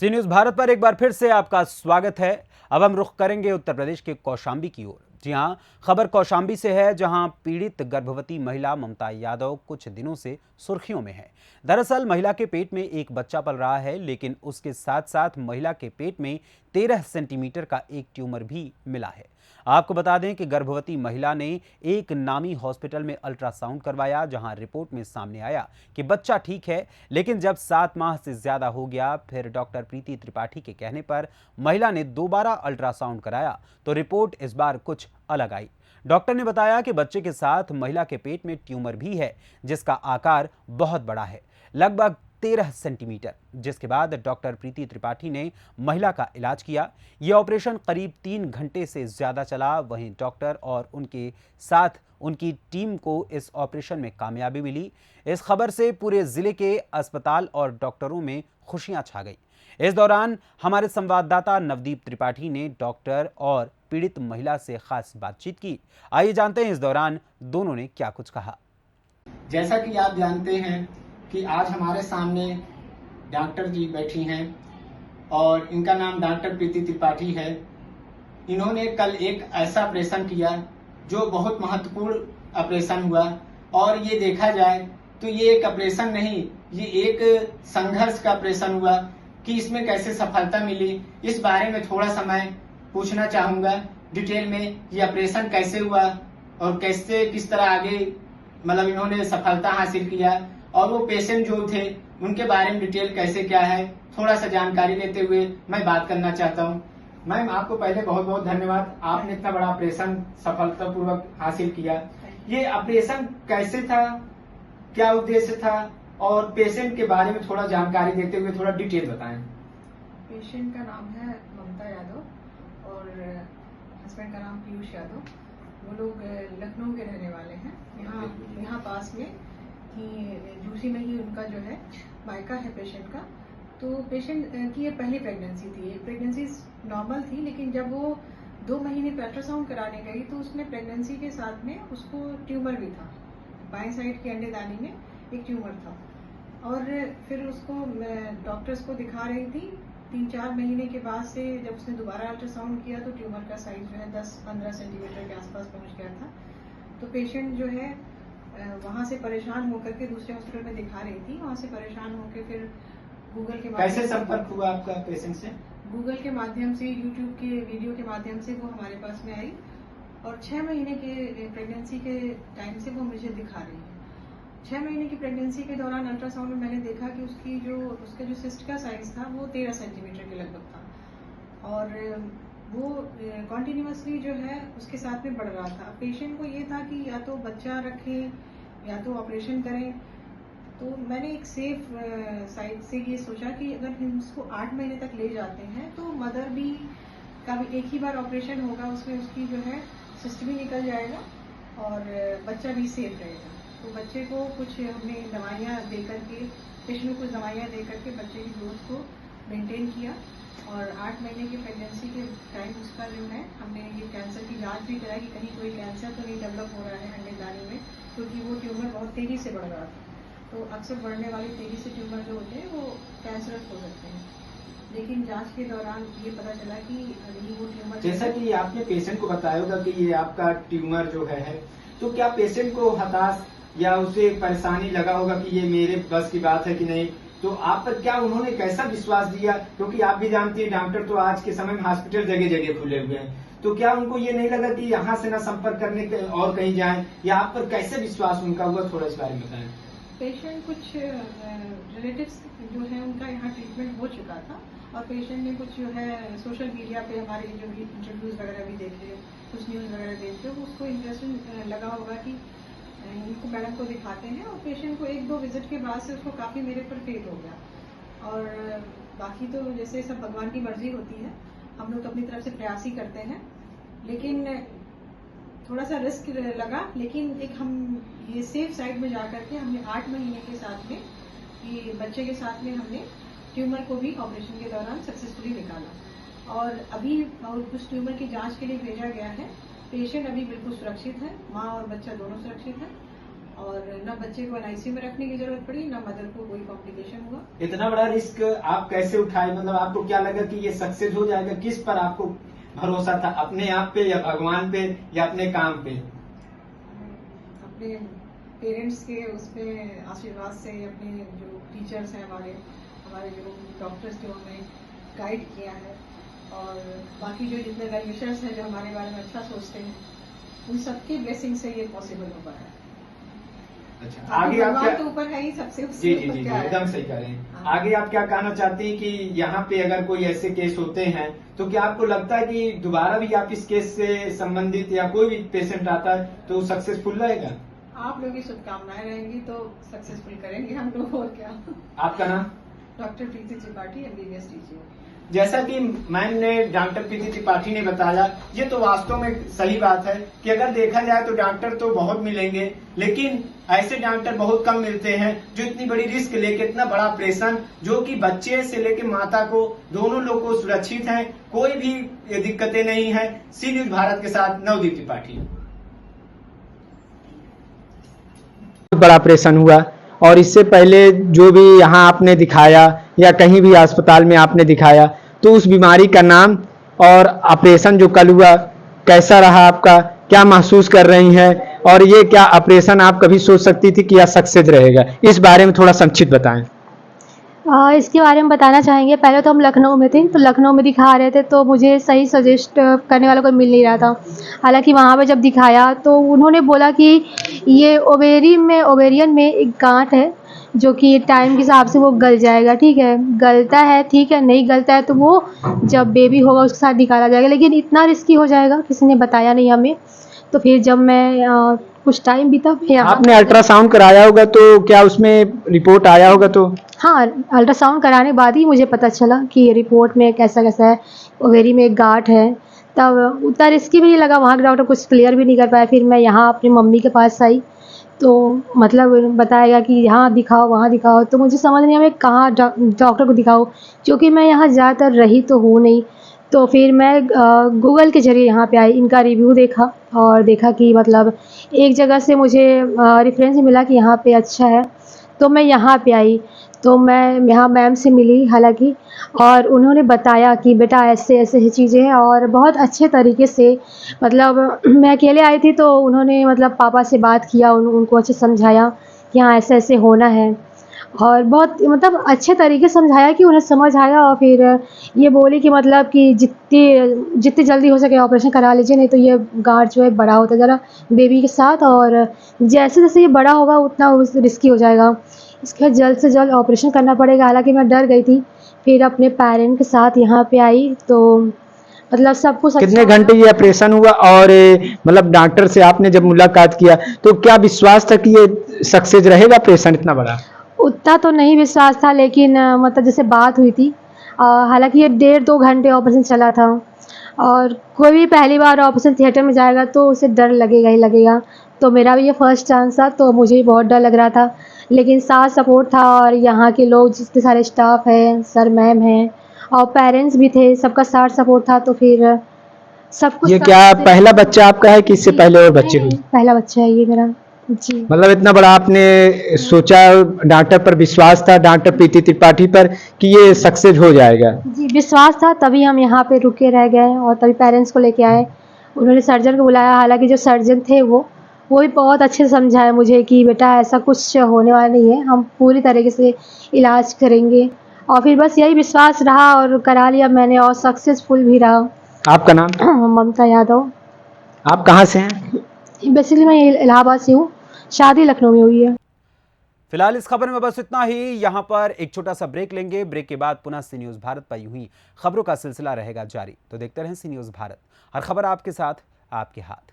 सी news Bharat पर एक बार फिर से आपका स्वागत है। अब हम रुख करेंगे उत्तर प्रदेश के कौशांबी की ओर। जी हां, खबर कौशांबी से है, जहां पीड़ित गर्भवती महिला ममता यादव कुछ दिनों से सुर्खियों में है। दरअसल महिला के पेट में एक बच्चा पल रहा है, लेकिन उसके साथ साथ महिला के पेट में 13 सेंटीमीटर का एक ट्यूमर भी मिला है। आपको बता दें कि गर्भवती महिला ने एक नामी हॉस्पिटल में अल्ट्रासाउंड करवाया, जहां रिपोर्ट में सामने आया कि बच्चा ठीक है, लेकिन जब 7 माह से ज्यादा हो गया, फिर डॉक्टर प्रीति त्रिपाठी के कहने पर महिला ने दोबारा अल्ट्रासाउंड कराया तो रिपोर्ट इस बार कुछ अलग आई। डॉक्टर ने बताया कि बच्चे के साथ महिला के पेट में ट्यूमर भी है, जिसका आकार बहुत बड़ा है, लगभग 13 सेंटीमीटर। जिसके बाद डॉक्टर प्रीति त्रिपाठी ने महिला का इलाज किया। यह ऑपरेशन करीब 3 घंटे से ज्यादा चला। वहीं डॉक्टर और उनके साथ उनकी टीम को इस ऑपरेशन में कामयाबी मिली। इस खबर से पूरे जिले के अस्पताल और डॉक्टरों में खुशियां छा गई। इस दौरान हमारे संवाददाता नवदीप त्रिपाठी ने डॉक्टर और पीड़ित महिला से खास बातचीत की। आइए जानते हैं इस दौरान दोनों ने क्या कुछ कहा। जैसा कि आप जानते हैं कि आज हमारे सामने डॉक्टर जी बैठी हैं और इनका नाम डॉक्टर प्रीति त्रिपाठी है। इन्होंने कल एक ऐसा ऑपरेशन किया जो बहुत महत्वपूर्ण ऑपरेशन हुआ, और ये देखा जाए तो ये एक ऑपरेशन नहीं, ये एक संघर्ष का ऑपरेशन हुआ कि इसमें कैसे सफलता मिली, इस बारे में थोड़ा समय पूछना चाहूंगा डिटेल में। ये ऑपरेशन कैसे हुआ और कैसे किस तरह आगे मतलब इन्होंने सफलता हासिल किया, और वो पेशेंट जो थे उनके बारे में डिटेल कैसे क्या है, थोड़ा सा जानकारी लेते हुए मैं बात करना चाहता हूँ। मैम, आपको पहले बहुत बहुत धन्यवाद, आपने इतना बड़ा ऑपरेशन सफलतापूर्वक हासिल किया। ये ऑपरेशन कैसे था, क्या उद्देश्य था, और पेशेंट के बारे में थोड़ा जानकारी देते हुए थोड़ा डिटेल बताएं। पेशेंट का नाम है ममता यादव और हस्बैंड का नाम पीयूष यादव। वो लोग लखनऊ के रहने वाले हैं। यहाँ पास में ही जूसी में ही उनका जो है मायका है पेशेंट का। तो पेशेंट की ये पहली प्रेगनेंसी थी। प्रेगनेंसी नॉर्मल थी, लेकिन जब वो 2 महीने पे अल्ट्रासाउंड कराने गई तो उसमें प्रेगनेंसी के साथ में उसको ट्यूमर भी था। बाएं साइड के अंडेदानी में एक ट्यूमर था, और फिर उसको डॉक्टर्स को दिखा रही थी। 3-4 महीने के बाद से जब उसने दोबारा अल्ट्रासाउंड किया तो ट्यूमर का साइज जो है 10-15 सेंटीमीटर के आसपास पहुंच गया था। तो पेशेंट जो है वहां से परेशान होकर के दूसरे हॉस्पिटल में दिखा रही थी। वहां से परेशान होकर फिर गूगल के माध्यम कैसे संपर्क हुआ आपका पेशेंट से? गूगल के माध्यम से, यूट्यूब के वीडियो के माध्यम से वो हमारे पास में आई, और 6 महीने के प्रेगनेंसी के टाइम से वो मुझे दिखा रही है। 6 महीने की प्रेगनेंसी के दौरान अल्ट्रासाउंड में मैंने देखा कि उसका जो सिस्ट का साइज था वो 13 सेंटीमीटर के लगभग था, और वो कॉन्टिन्यूसली जो है उसके साथ में बढ़ रहा था। पेशेंट को ये था कि या तो बच्चा रखें या तो ऑपरेशन करें। तो मैंने एक सेफ साइड से ये सोचा कि अगर हम उसको 8 महीने तक ले जाते हैं तो मदर भी का भी एक ही बार ऑपरेशन होगा, उसमें उसकी जो है सिस्ट भी निकल जाएगा और बच्चा भी सेफ रहेगा। तो बच्चे को कुछ हमने दवाइयाँ दे करके, पेशेंट को कुछ दवाइयाँ दे करके बच्चे की ग्रोथ को मेंटेन किया, और 8 महीने की प्रेगनेंसी के टाइम उसका जो है हमने ये कैंसर की जांच भी कराई कि कहीं कोई कैंसर तो नहीं डेवलप हो रहा है अंडेदानी में, क्योंकि वो ट्यूमर बहुत तेजी से बढ़ रहा था। तो अक्सर बढ़ने वाले तेजी से ट्यूमर जो होते हैं वो कैंसरस हो सकते हैं, लेकिन जांच के दौरान ये पता चला कि ये वो ट्यूमर, जैसा कि आपने पेशेंट को बताया होगा कि ये आपका ट्यूमर जो है, तो क्या पेशेंट को हताश या उसे परेशानी लगा होगा कि ये मेरे बस की बात है कि नहीं? तो आप पर क्या उन्होंने कैसा विश्वास दिया, क्योंकि आप भी जानती हैं डॉक्टर तो आज के समय में हॉस्पिटल जगह जगह खुले हुए हैं, तो क्या उनको ये नहीं लगा कि यहाँ से ना संपर्क करने के और कहीं जाएं, या आप पर कैसे विश्वास उनका हुआ, थोड़ा इस बारे में बताएं। पेशेंट कुछ रिलेटिव्स जो है उनका यहाँ ट्रीटमेंट हो चुका था, और पेशेंट ने कुछ जो है सोशल मीडिया पे हमारे जो भी इंटरव्यूज वगैरह भी देखे, कुछ न्यूज़ वगैरह देखे, उसको इंटरेस्टिंग लगा होगा कि इनको मैडम को दिखाते हैं, और पेशेंट को 1-2 विजिट के बाद से उसको काफ़ी मेरे पर फेल हो गया। और बाकी तो जैसे सब भगवान की मर्जी होती है, हम लोग तो अपनी तरफ से प्रयास ही करते हैं, लेकिन थोड़ा सा रिस्क लगा। लेकिन एक हम ये सेफ साइड में जाकर के हमने 8 महीने के साथ में ये बच्चे के साथ में हमने ट्यूमर को भी ऑपरेशन के दौरान सक्सेसफुली निकाला, और अभी उस ट्यूमर की जांच के लिए भेजा गया है। पेशेंट अभी बिल्कुल सुरक्षित है, माँ और बच्चा दोनों सुरक्षित है, और ना बच्चे को एनआईसीयू में रखने की जरूरत पड़ी, ना मदर को कोई कॉम्प्लिकेशन हुआ। इतना बड़ा रिस्क आप कैसे उठाए? मतलब आपको क्या लगा कि ये सक्सेस हो जाएगा? किस पर आपको भरोसा था, अपने आप पे या भगवान पे या अपने काम पे? अपने पेरेंट्स के उसमें आशीर्वाद से, अपने जो टीचर्स हैं हमारे जो डॉक्टर्स जो हमें गाइड किया है, और बाकी जो जितने वेल विशर्स हैं जो हमारे बारे में अच्छा सोचते हैं, उन सबकी ब्लेसिंग से ये पॉसिबल हो पाया। अच्छा, आगे आप क्या? तो ऊपर है ही सबसे। जी जी जी, एकदम सही कह रहे हैं। आगे आप क्या कहना चाहते हैं कि यहाँ पे अगर कोई ऐसे केस होते हैं तो क्या आपको लगता है कि दोबारा भी आप इस केस से संबंधित या कोई भी पेशेंट आता है तो सक्सेसफुल रहेगा? आप लोगों की शुभकामनाएं रहेंगी तो सक्सेसफुल करेंगे हम लोग, और क्या। आपका नाम? डॉक्टर प्रीति त्रिपाठी, MBBS टीचर। जैसा कि मैम ने, डॉक्टर प्रीति त्रिपाठी ने बताया, ये तो वास्तव में सही बात है कि अगर देखा जाए तो डॉक्टर तो बहुत मिलेंगे, लेकिन ऐसे डॉक्टर बहुत कम मिलते हैं जो इतनी बड़ी रिस्क लेके इतना बड़ा ऑपरेशन, जो कि बच्चे से लेके माता को, दोनों लोग को सुरक्षित हैं, कोई भी दिक्कतें नहीं है। सी न्यूज भारत के साथ नवदीप त्रिपाठी। बड़ा ऑपरेशन हुआ, और इससे पहले जो भी यहाँ आपने दिखाया या कहीं भी अस्पताल में आपने दिखाया, तो उस बीमारी का नाम और ऑपरेशन जो कल हुआ कैसा रहा आपका, क्या महसूस कर रही हैं, और ये क्या ऑपरेशन आप कभी सोच सकती थी कि यह सक्सेस रहेगा? इस बारे में थोड़ा संक्षिप्त बताएं। इसके बारे में बताना चाहेंगे। पहले तो हम लखनऊ में थे, तो लखनऊ में दिखा रहे थे तो मुझे सही सजेस्ट करने वाला कोई मिल नहीं रहा था। हालांकि वहाँ पे जब दिखाया तो उन्होंने बोला कि ये ओवेरियन में एक गांठ है जो कि टाइम के हिसाब से वो गल जाएगा। ठीक है, गलता है, ठीक है, नहीं गलता है तो वो जब बेबी होगा उसके साथ निकाला जाएगा, लेकिन इतना रिस्की हो जाएगा किसी ने बताया नहीं हमें। तो फिर जब मैं कुछ टाइम बीता, फिर आपने अल्ट्रासाउंड कराया होगा तो क्या उसमें रिपोर्ट आया होगा? तो हाँ, अल्ट्रासाउंड कराने के बाद ही मुझे पता चला कि रिपोर्ट में कैसा कैसा है, ओवेरी में एक गांठ है। तब उतना रिस्की भी नहीं लगा, वहाँ के डॉक्टर कुछ क्लियर भी नहीं कर पाए। फिर मैं यहाँ अपनी मम्मी के पास आई तो मतलब बताया गया कि यहाँ दिखाओ, वहाँ दिखाओ, तो मुझे समझ नहीं आया मैं कहाँ डॉक्टर को दिखाऊँ, क्योंकि मैं यहाँ ज़्यादातर रही तो हूँ नहीं। तो फिर मैं गूगल के ज़रिए यहाँ पे आई, इनका रिव्यू देखा और देखा कि मतलब एक जगह से मुझे रेफरेंस मिला कि यहाँ पे अच्छा है, तो मैं यहाँ पे आई। तो मैं यहाँ मैम से मिली हालांकि, और उन्होंने बताया कि बेटा ऐसे ऐसे ही चीज़ें हैं, और बहुत अच्छे तरीके से, मतलब मैं अकेले आई थी तो उन्होंने मतलब पापा से बात किया, उनको अच्छे समझाया कि हाँ ऐसे ऐसे होना है, और बहुत मतलब अच्छे तरीके से समझाया कि उन्हें समझ आया। और फिर ये बोली कि मतलब कि जितनी जल्दी हो सके ऑपरेशन करा लीजिए, नहीं तो ये गांठ जो है बड़ा होता जा रहा बेबी के साथ, और जैसे जैसे ये बड़ा होगा उतना रिस्की हो जाएगा, इसका जल्द से जल्द ऑपरेशन करना पड़ेगा। हालांकि मैं डर गई थी, फिर अपने पेरेंट के साथ यहाँ पे आई तो मतलब सब कुछ कितने अच्छा घंटे ये ऑपरेशन हुआ, और मतलब डॉक्टर से आपने जब मुलाकात किया तो क्या विश्वास था कि ये सक्सेस रहेगा ऑपरेशन इतना बड़ा? उतना तो नहीं विश्वास था, लेकिन मतलब जैसे बात हुई थी, हालांकि ये 1.5-2 घंटे ऑपरेशन चला था, और कोई भी पहली बार ऑपरेशन थिएटर में जाएगा तो उसे डर लगेगा ही लगेगा। तो मेरा भी ये फर्स्ट चांस था तो मुझे भी बहुत डर लग रहा था, लेकिन साथ सपोर्ट था, और यहाँ के लोग जितने सारे स्टाफ हैं, सर मैम हैं और पेरेंट्स भी थे, सबका साथ सपोर्ट था। तो फिर सब कुछ ये क्या पहला बच्चा आपका है कि इससे पहले और बच्चे हुए? पहला बच्चा है ये मेरा जी। मतलब इतना बड़ा आपने सोचा, डॉक्टर पर विश्वास था, डॉक्टर प्रीति त्रिपाठी पर, कि ये सक्सेस हो जाएगा? जी विश्वास था, तभी हम यहाँ पे रुके रह गए और तभी पेरेंट्स को लेके आए। उन्होंने सर्जन को बुलाया, हालांकि जो सर्जन थे वो भी बहुत अच्छे से समझाए मुझे कि बेटा ऐसा कुछ होने वाला नहीं है, हम पूरी तरीके से इलाज करेंगे। और फिर बस यही विश्वास रहा और करा लिया मैंने, और सक्सेसफुल भी रहा। आपका नाम? ममता यादव। आप कहाँ से हैं? बेसिकली मैं इलाहाबाद से हूँ, शादी लखनऊ में हुई है। फिलहाल इस खबर में बस इतना ही। यहाँ पर एक छोटा सा ब्रेक लेंगे, ब्रेक के बाद पुनः सी न्यूज़ भारत पर यूं ही खबरों का सिलसिला रहेगा जारी। तो देखते रहें सी न्यूज़ भारत, हर खबर आपके साथ, आपके हाथ।